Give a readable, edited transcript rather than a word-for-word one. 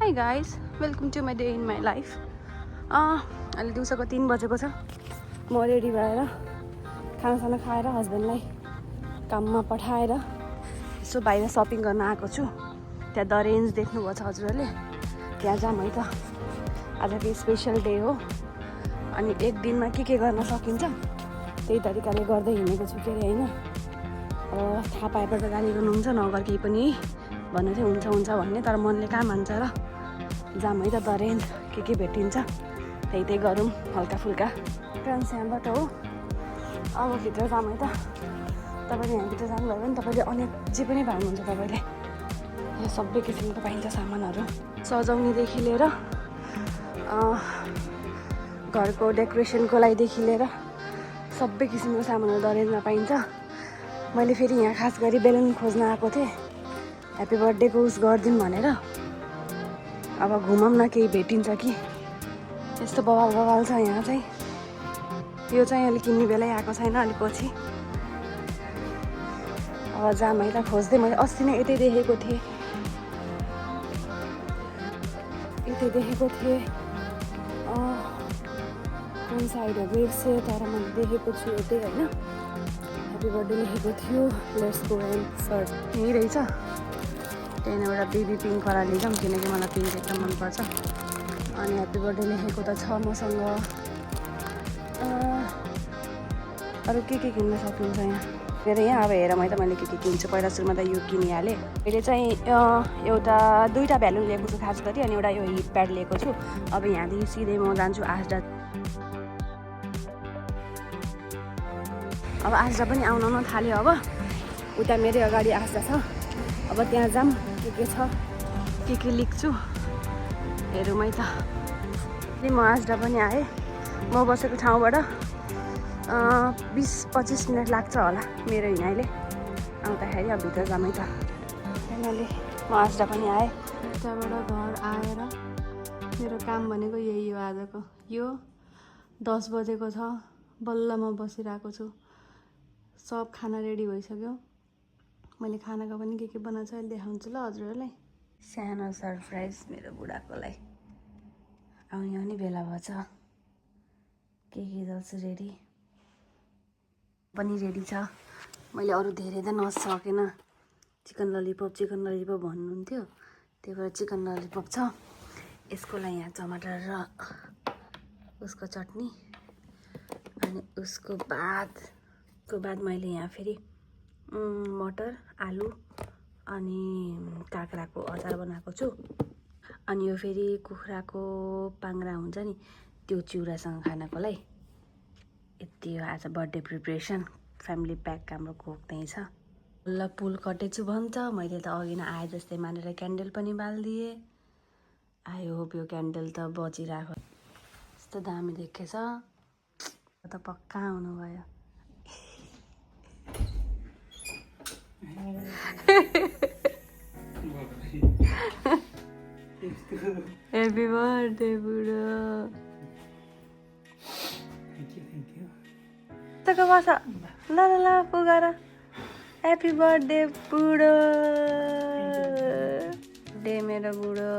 Hi guys, welcome to my day in my life. अहिले दिउँसोको 3 बजेको छ. म रेडी भएर खानासाना खाएर हस्बेन्डलाई काममा पठाएर यसो बाहिर सपिङ गर्न आएको छु. त्यहाँ द रेन्ज देख्नुभएको छ हजुरहरूले. त्यहाँ जाम है त. आज के स्पेसल डे हो अनि एक दिनमा के गर्न सकिन्छ त्यही तरिकाले गर्दै हिँडेको छु के हैन. थाहा पाएपछि गाली गर्नुहुन्छ नगर केही पनि भन्नु चाहिँ हुन्छ भन्ने, तर मनले कहाँ मान्छ र. जाम है त द रेन्ज के भेटिन्छ त्यही गरौँ हल्का फुल्का. फ्रेन्ड्स यहाँबाट हो. अब भित्र जाम है त. तपाईँले यहाँभित्र जानुभयो भने तपाईँले अनेक जे पनि पाउनुहुन्छ. तपाईँले यहाँ सबै किसिमको पाइन्छ सामानहरू, सजाउनेदेखि लिएर घरको डेकोरेसनको लागिदेखि लिएर सबै किसिमको सामानहरू द रेन्जमा पाइन्छ. मैले फेरि यहाँ खास गरी बेलुन खोज्न आएको थिएँ ह्याप्पी बर्थडेको उस गरिदिउँ भनेर. अब घुमौँ न केही भेटिन्छ कि. यस्तो बवाल छ यहाँ चाहिँ. यो चाहिँ अलिक किन्ने बेलै आएको छैन, अलिक पछि. अब जाम है त खोज्दै. मैले अस्ति नै यतै देखेको थिएँ कुन साइड हो बिर्सेँ, तर मैले देखेको छु यतै होइन. ह्याप्पी बर्थडे लेखेको थियो. लेट्स गो एन्ड सर्ट यहीँ रहेछ. त्यहाँदेखि एउटा बेबी पिङ्क वाला लिजाउँ किनकि मलाई पिङ्क एकदम मनपर्छ. अनि ह्याप्पी बर्थडे लेखेको त छ मसँग. अरू के किन्न सक्नुहुन्छ यहाँ फेरि. यहाँ अब हेर है त मैले के किन्छु. पहिला सुरुमा त यो किनिहालेँ. मैले चाहिँ दुईवटा भ्यालुन लिएको छु खास गरी, अनि एउटा यो हिप प्याड लिएको छु. अब यहाँदेखि सिधै म जान्छु आजडा. अब आजडा पनि आउन थाल्यो. अब उता मेरै अगाडि आजडा छ. अब त्यहाँ जाम के छ के लेख्छु हेरौँ है त. म आजडा पनि आएँ. म बसेको ठाउँबाट 20-25 मिनट लाग्छ होला मेरो हिँडाइले आउँदाखेरि. अब भित्र जाम है त. फाइनली म आजडा पनि आएँ. त्यहाँबाट घर आएर मेरो काम भनेको यही हो आजको. यो 10 बजेको छ. बल्ल म बसिरहेको छु. सब खाना रेडी भइसक्यो. मैले खानाको पनि के बनाएको छ अहिले देखाउँछु ल हजुरहरूलाई. सानो सरप्राइज मेरो बुढाकोलाई. आउने पनि बेला भएछ. के गर्छु रेडी पनि रेडी छ. मैले अरू धेरै त नसकेन. चिकन ललिपप भन्नुहुन्थ्यो, त्यही भएर चिकन ललिपप छ. यसको लागि यहाँ टमाटर र उसको चटनी. अनि उसको बाद मैले यहाँ फेरि मटर, आलु अनि काँक्राको अचार बनाएको छु. अनि यो फेरि कुखुराको पाङ्रा हुन्छ नि, त्यो चिउरासँग खानको लागि. यति हो आज बर्थडे प्रिपरेसन. फ्यामिली प्याक हाम्रो कोक त्यहीँ छ. ल पुल कटेछु भन्छ. मैले त अघि नै आए जस्तै मानेर क्यान्डल पनि बालिदिएँ. आई होप यो क्यान्डल त बचिरहेको. यस्तो दामी देखेछ त पक्का आउनुभयो. ह्याप्पी बर्थडे बुढो. तक बस ल पुगार. ह्याप्पी बर्थडे बुढो. डे मेरो बुढो.